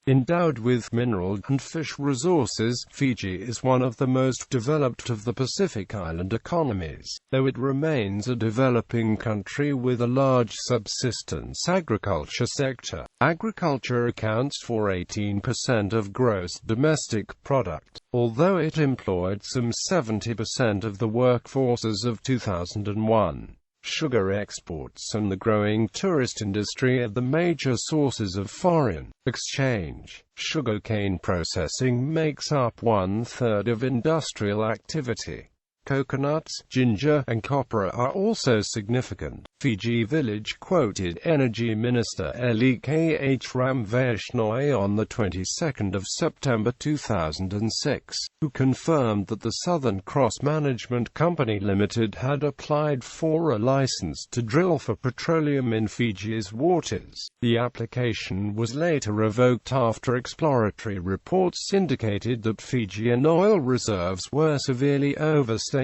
Endowed with mineral and fish resources, Fiji is one of the most developed of the Pacific island economies, though it remains a developing country with a large subsistence agriculture sector. Agriculture accounts for 18% of gross domestic product, although it employed some 70% of the workforces of 2001. Sugar exports and the growing tourist industry are the major sources of foreign exchange. Sugarcane processing makes up 1/3 of industrial activity. Coconuts, ginger, and copra are also significant. Fiji Village quoted Energy Minister Lekh Ramvaishnoy on the 22nd of September 2006, who confirmed that the Southern Cross Management Company Limited had applied for a license to drill for petroleum in Fiji's waters. The application was later revoked after exploratory reports indicated that Fijian oil reserves were severely overstated.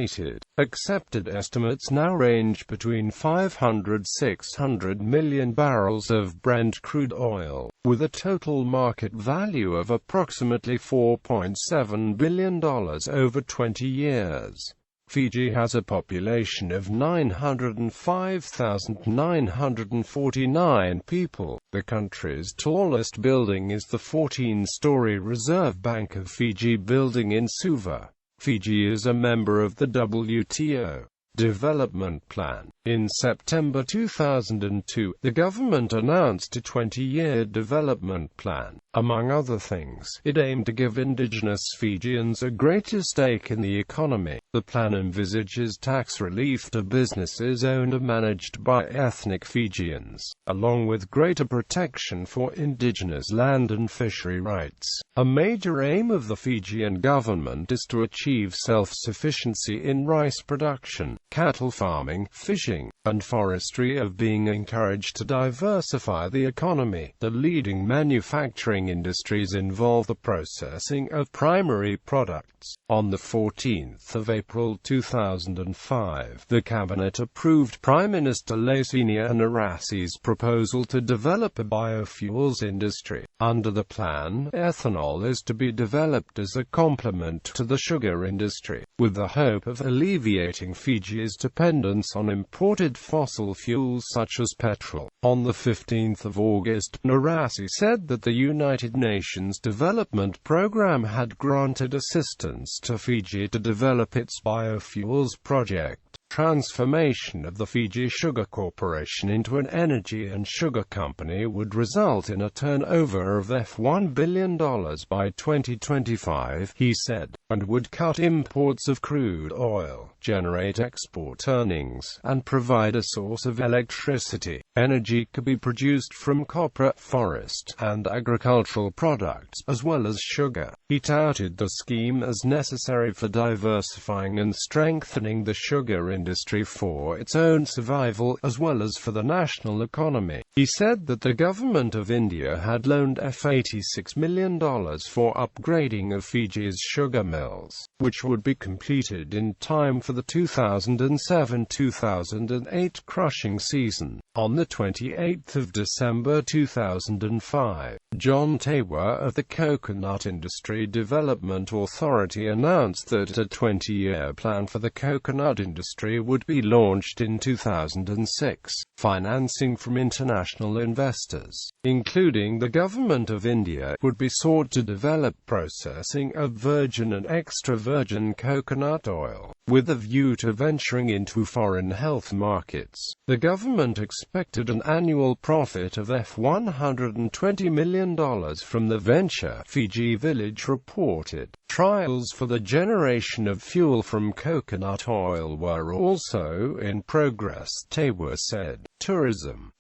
Accepted estimates now range between 500–600 million barrels of Brent crude oil, with a total market value of approximately $4.7 billion over 20 years. Fiji has a population of 905,949 people. The country's tallest building is the 14-story Reserve Bank of Fiji building in Suva. Fiji is a member of the WTO Development Plan. In September 2002, the government announced a 20-year development plan. Among other things, it aimed to give indigenous Fijians a greater stake in the economy. The plan envisages tax relief to businesses owned or managed by ethnic Fijians, along with greater protection for indigenous land and fishery rights. A major aim of the Fijian government is to achieve self-sufficiency in rice production, cattle farming, fishing, and forestry, of being encouraged to diversify the economy. The leading manufacturing industries involve the processing of primary products. On the 14th of April 2005, the Cabinet approved Prime Minister Laisenia Narasi's proposal to develop a biofuels industry. Under the plan, ethanol is to be developed as a complement to the sugar industry, with the hope of alleviating Fiji's dependence on imported fossil fuels such as petrol. On the 15th of August, Narasi said that the United Nations Development Programme had granted assistance to Fiji to develop its biofuels project. Transformation of the Fiji Sugar Corporation into an energy and sugar company would result in a turnover of $1 billion by 2025, he said, and would cut imports of crude oil, generate export earnings, and provide a source of electricity. Energy could be produced from copra, forest, and agricultural products, as well as sugar. He touted the scheme as necessary for diversifying and strengthening the sugar industry for its own survival, as well as for the national economy. He said that the government of India had loaned $86 million for upgrading of Fiji's sugar mills, which would be completed in time for the 2007-2008 crushing season. On the 28th of December 2005, John Tawa of the Coconut Industry Development Authority announced that a 20-year plan for the coconut industry would be launched in 2006. Financing from international investors, including the government of India, would be sought to develop processing of virgin and extra virgin coconut oil, with a view to venturing into foreign health markets. The government expected an annual profit of $120 million from the venture, Fiji Village reported. Trials for the generation of fuel from coconut oil were also in progress, Tawa said. Tourism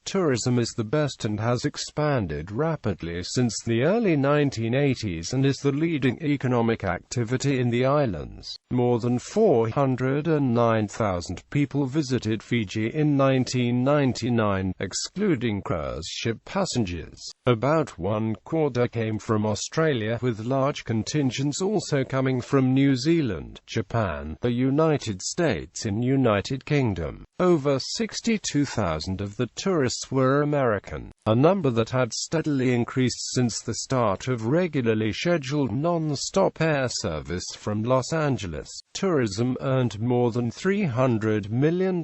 is the best and has expanded rapidly since the early 1980s and is the leading economic activity in the islands. More than 409,000 people visited Fiji in 1999, excluding cruise ship passengers. About 1/4 came from Australia, with large contingents also coming from New Zealand, Japan, the United States and United Kingdom. Over 62,000 50% of the tourists were American, a number that had steadily increased since the start of regularly scheduled non-stop air service from Los Angeles. Tourism earned more than $300 million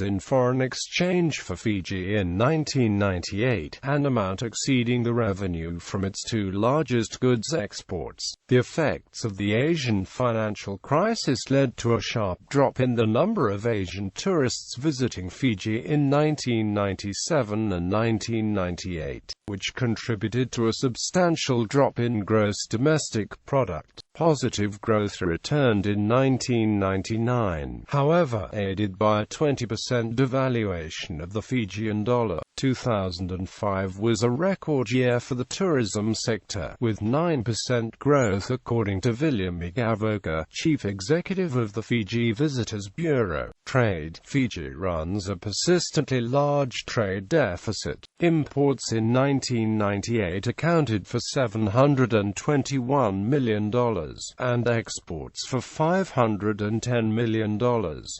in foreign exchange for Fiji in 1998, an amount exceeding the revenue from its two largest goods exports. The effects of the Asian financial crisis led to a sharp drop in the number of Asian tourists visiting Fiji in 1997 and 1998, which contributed to a substantial drop in gross domestic product. Positive growth returned in 1999, however, aided by a 20% devaluation of the Fijian dollar. 2005 was a record year for the tourism sector, with 9% growth according to Viljami Gavoka, chief executive of the Fiji Visitors Bureau. Trade. Fiji runs a persistently large trade deficit. Imports in 1998 accounted for $721 million, and exports for $510 million,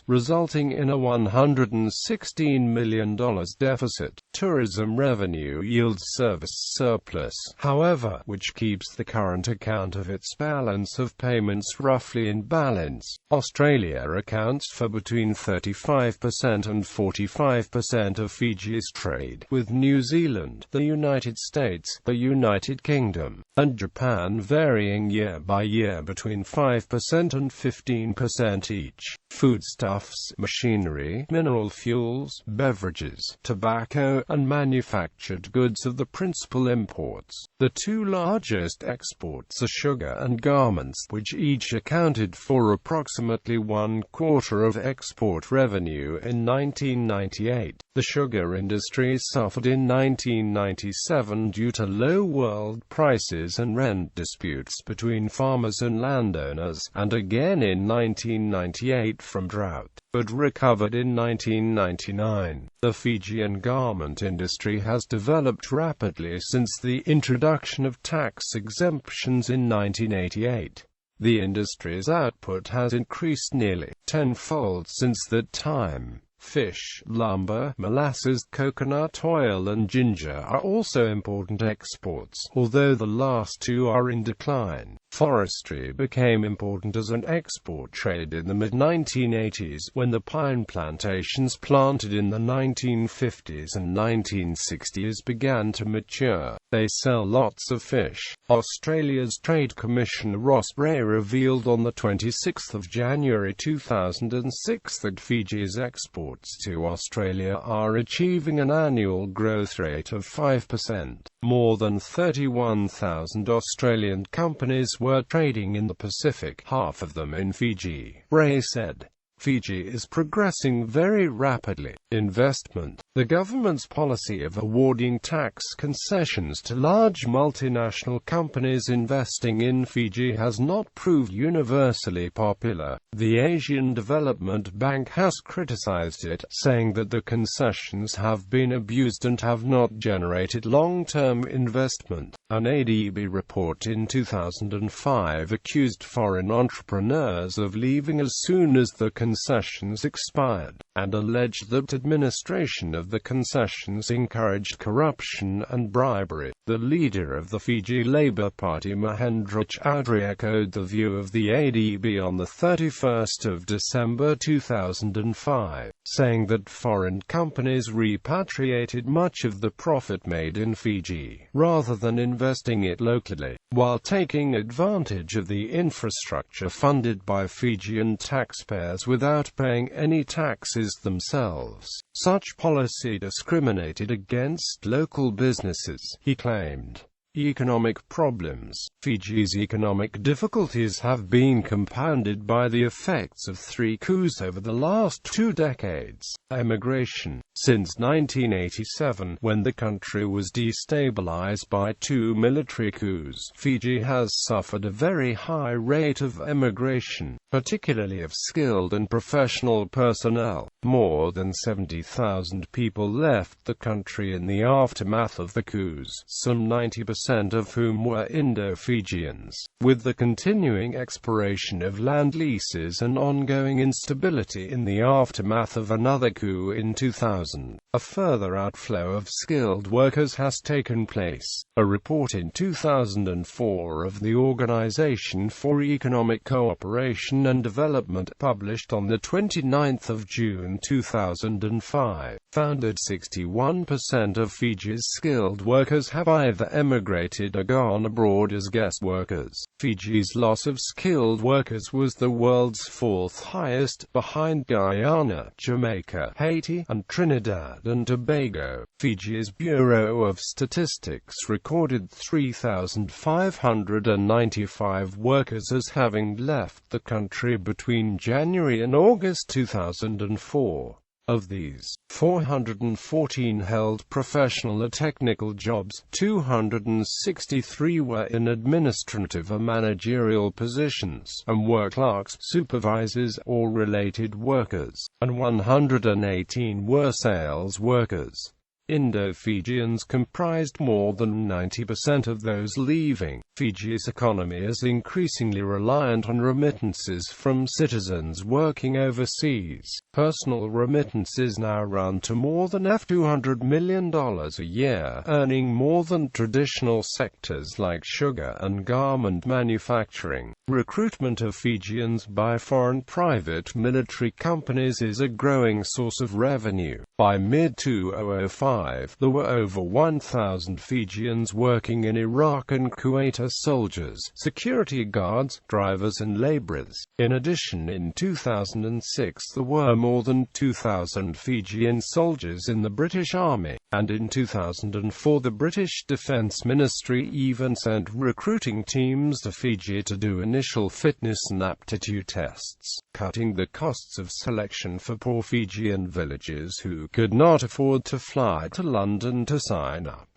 resulting in a $116 million deficit. Tourism revenue yields service surplus, however, which keeps the current account of its balance of payments roughly in balance. Australia accounts for between 35% and 45% of Fiji's trade, with New Zealand, the United States, the United Kingdom, and Japan varying year by year between 5% and 15% each. Foodstuffs, machinery, mineral fuels, beverages, tobacco, and manufactured goods are the principal imports. The two largest exports are sugar and garments, which each accounted for approximately 1/4 of export revenue in 1998. The sugar industry suffered in 1997 due to low world prices and rent disputes between farmers and landowners, and again in 1998 from drought, but recovered in 1999. The Fijian garment industry has developed rapidly since the introduction of tax exemptions in 1988. The industry's output has increased nearly tenfold since that time. Fish, lumber, molasses, coconut oil and ginger are also important exports, although the last two are in decline. Forestry became important as an export trade in the mid-1980s, when the pine plantations planted in the 1950s and 1960s began to mature. They sell lots of fish. Australia's Trade Commissioner Ross Bray revealed on the 26th of January 2006 that Fiji's exports to Australia are achieving an annual growth rate of 5%. More than 31,000 Australian companies were trading in the Pacific, half of them in Fiji. Bray said, "Fiji is progressing very rapidly. Investment. The government's policy of awarding tax concessions to large multinational companies investing in Fiji has not proved universally popular. The Asian Development Bank has criticized it, saying that the concessions have been abused and have not generated long-term investment." An ADB report in 2005 accused foreign entrepreneurs of leaving as soon as the concessions expired, and alleged that administration of the concessions encouraged corruption and bribery. The leader of the Fiji Labour Party, Mahendra Chaudhry, echoed the view of the ADB on the 31st of December 2005, saying that foreign companies repatriated much of the profit made in Fiji, rather than investing it locally, while taking advantage of the infrastructure funded by Fijian taxpayers without paying any taxes themselves. Such policy discriminated against local businesses, he claimed. Economic problems. Fiji's economic difficulties have been compounded by the effects of 3 coups over the last 2 decades. Emigration. Since 1987, when the country was destabilized by 2 military coups, Fiji has suffered a very high rate of emigration, particularly of skilled and professional personnel. More than 70,000 people left the country in the aftermath of the coups, some 90% of whom were Indo-Fijians. With the continuing expiration of land leases and ongoing instability in the aftermath of another coup in 2000, 2000, a further outflow of skilled workers has taken place. A report in 2004 of the Organization for Economic Cooperation and Development, published on the 29th of June 2005, found that 61% of Fiji's skilled workers have either emigrated or gone abroad as guest workers. Fiji's loss of skilled workers was the world's fourth highest, behind Guyana, Jamaica, Haiti, and Trinidad and Tobago. Fiji's Bureau of Statistics recorded 3,595 workers as having left the country between January and August 2004. Of these, 414 held professional or technical jobs, 263 were in administrative or managerial positions, and were clerks, supervisors, or related workers, and 118 were sales workers. Indo-Fijians comprised more than 90% of those leaving. Fiji's economy is increasingly reliant on remittances from citizens working overseas. Personal remittances now run to more than $200 million a year, earning more than traditional sectors like sugar and garment manufacturing. Recruitment of Fijians by foreign private military companies is a growing source of revenue. By mid-2005, there were over 1,000 Fijians working in Iraq and Kuwait as soldiers, security guards, drivers and laborers. In addition, in 2006 there were more than 2,000 Fijian soldiers in the British Army, and in 2004 the British Defence Ministry even sent recruiting teams to Fiji to do initial fitness and aptitude tests, cutting the costs of selection for poor Fijian villagers who could not afford to fly to London to sign up.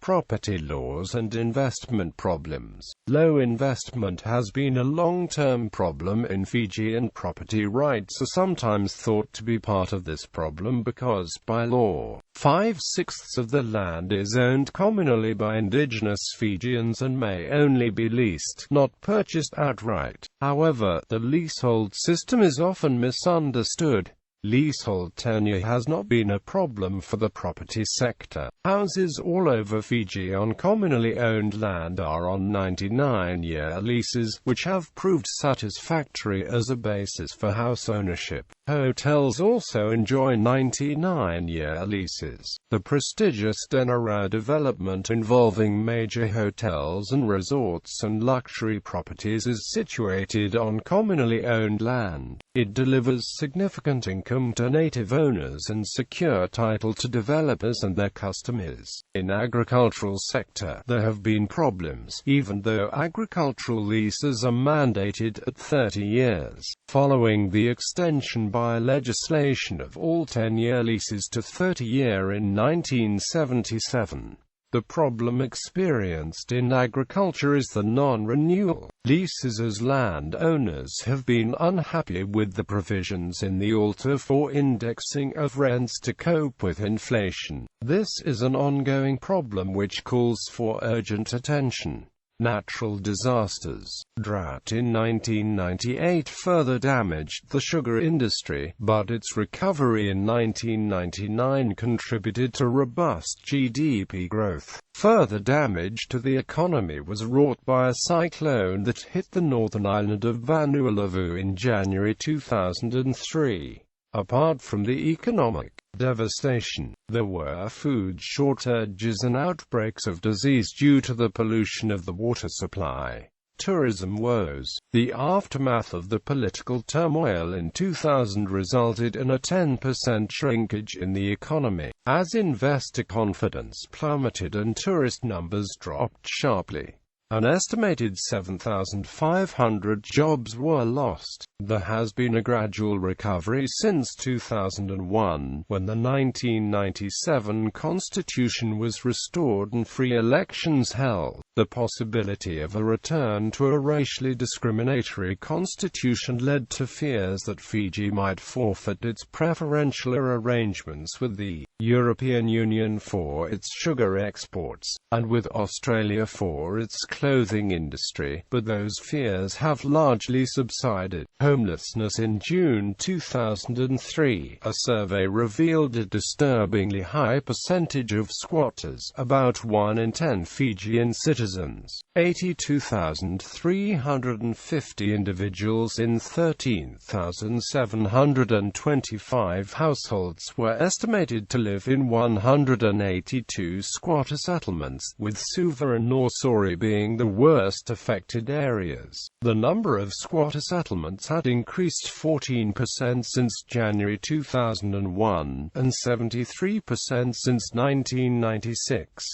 Property laws and investment problems. Low investment has been a long-term problem in Fiji, and property rights are sometimes thought to be part of this problem because, by law, 5/6 of the land is owned communally by indigenous Fijians and may only be leased, not purchased outright. However, the leasehold system is often misunderstood. Leasehold tenure has not been a problem for the property sector. Houses all over Fiji on communally owned land are on 99-year leases, which have proved satisfactory as a basis for house ownership. Hotels also enjoy 99-year leases. The prestigious Denarau development involving major hotels and resorts and luxury properties is situated on communally owned land. It delivers significant income to native owners and secure title to developers and their customers. In agricultural sector, there have been problems, even though agricultural leases are mandated at 30 years. Following the extension by legislation of all 10-year leases to 30-year in 1977, the problem experienced in agriculture is the non-renewal leases, as land owners have been unhappy with the provisions in the altar for indexing of rents to cope with inflation. This is an ongoing problem which calls for urgent attention. Natural disasters. Drought in 1998 further damaged the sugar industry, but its recovery in 1999 contributed to robust GDP growth. Further damage to the economy was wrought by a cyclone that hit the northern island of Vanuatu in January 2003. Apart from the economic devastation, there were food shortages and outbreaks of disease due to the pollution of the water supply. Tourism woes. The aftermath of the political turmoil in 2000 resulted in a 10% shrinkage in the economy, as investor confidence plummeted and tourist numbers dropped sharply. An estimated 7,500 jobs were lost. There has been a gradual recovery since 2001, when the 1997 constitution was restored and free elections held. The possibility of a return to a racially discriminatory constitution led to fears that Fiji might forfeit its preferential arrangements with the European Union for its sugar exports, and with Australia for its clothing industry, but those fears have largely subsided. Homelessness. In June 2003, a survey revealed a disturbingly high percentage of squatters, about 1 in 10 Fijian citizens, 82,350 individuals in 13,725 households were estimated to live in 182 squatter settlements, with Suva and Norsori being the worst affected areas. The number of squatter settlements had increased 14% since January 2001, and 73% since 1996.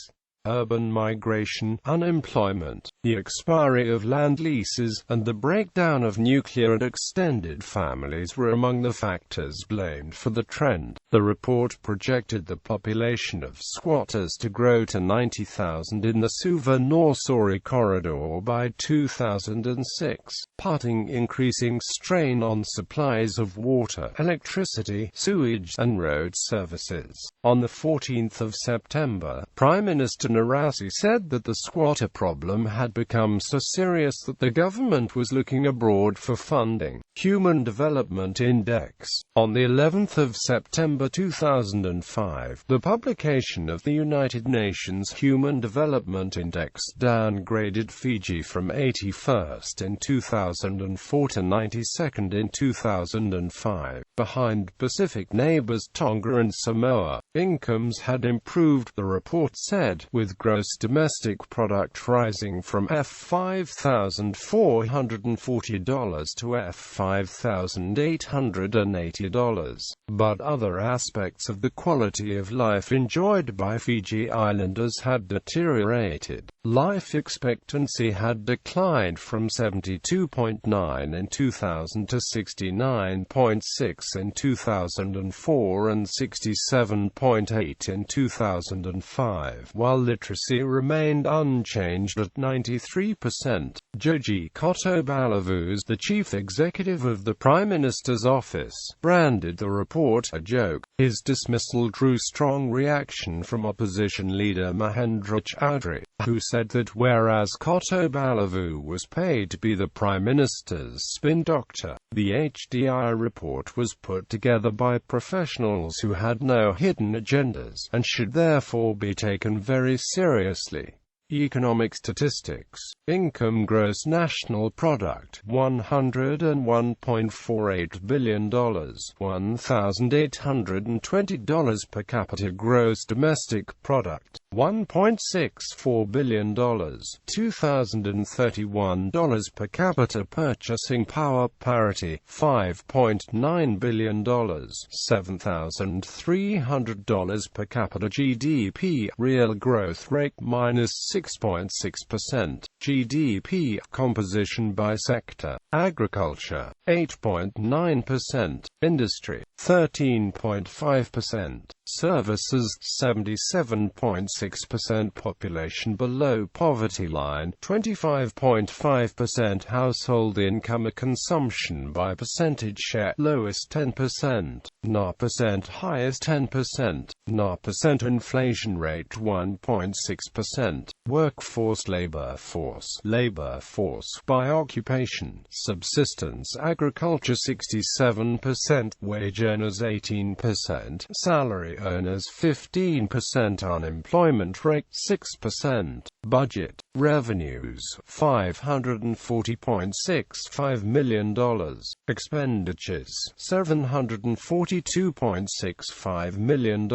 Urban migration, unemployment, the expiry of land leases, and the breakdown of nuclear and extended families were among the factors blamed for the trend. The report projected the population of squatters to grow to 90,000 in the Suva-Norsori corridor by 2006, putting increasing strain on supplies of water, electricity, sewage, and road services. On the 14th of September, Prime Minister Narasi said that the squatter problem had become so serious that the government was looking abroad for funding. Human Development Index. On the 11th of September 2005, the publication of the United Nations Human Development Index downgraded Fiji from 81st in 2004 to 92nd in 2005, behind Pacific neighbors Tonga and Samoa. Incomes had improved, the report said, with gross domestic product rising from $5,440 to $5,880. But other aspects of the quality of life enjoyed by Fiji Islanders had deteriorated. Life expectancy had declined from 72.9 in 2000 to 69.6 in 2004 and 67.8 in 2005, while literacy remained unchanged at 93%. Joji Kotobalavuz, the chief executive of the Prime Minister's office, branded the report a joke. His dismissal drew strong reaction from opposition leader Mahendra Chaudhry, who said that whereas Kotobalavuz was paid to be the Prime Minister's spin doctor, the HDI report was put together by professionals who had no hidden agendas, and should therefore be taken very seriously. Economic statistics. Income. Gross national product $101.48 billion, $1,820 per capita. Gross domestic product $1.64 billion, $2,031 per capita. Purchasing power parity $5.9 billion, $7,300 per capita. GDP. Real growth rate -6.6%. GDP composition by sector. Agriculture 8.9%, industry 13.5%, services 77.6%, population below poverty line 25.5%, household income or consumption by percentage share lowest 10%, %, highest 10%, % inflation rate 1.6%, workforce labor force by occupation, subsistence agriculture 67%, wage earners 18%, salary earners 15%, unemployment rate 6%. Budget revenues $540.65 million, expenditures $742.65 million,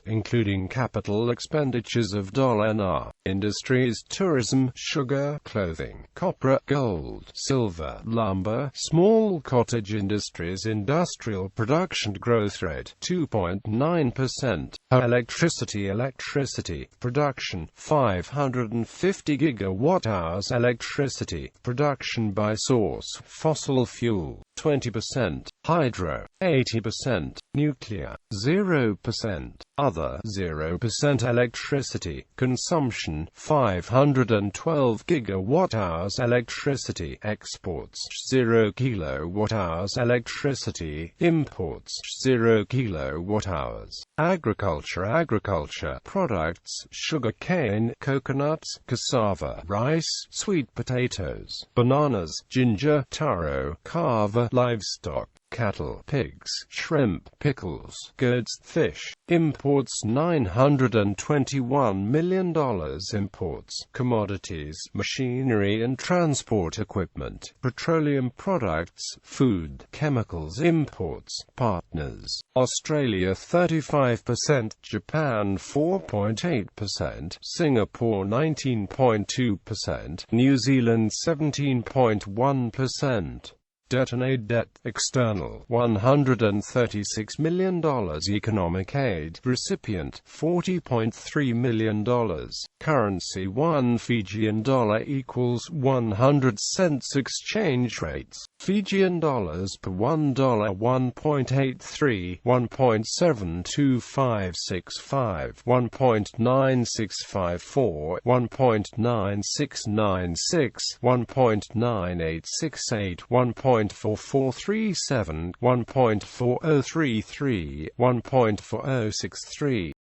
including capital expenditures of $. Industries. Tourism, sugar, clothing, copper, gold, silver, lumber, small cottage industries. Industrial production growth rate 2.9%. Electricity production 550 gigawatt-hours. Electricity production by source fossil fuel 20%, hydro 80%, nuclear 0%. Other 0% electricity consumption 512 gigawatt-hours electricity exports 0 kilowatt-hours electricity imports 0 kilowatt-hours agriculture products sugar cane coconuts cassava rice sweet potatoes bananas ginger taro kava livestock cattle, pigs, shrimp, pickles, goods, fish. Imports $921 million. Imports, commodities, machinery and transport equipment, petroleum products, food, chemicals. Imports, partners, Australia 35%, Japan 4.8%, Singapore 19.2%, New Zealand 17.1%. Debt and aid debt external $136 million economic aid recipient $40.3 million currency 1 Fijian dollar equals 100 cents exchange rates Fijian dollars per $1 1.83 1.72565 1.9654 1.9696 1.9868 1.4437 1.4033 1.4063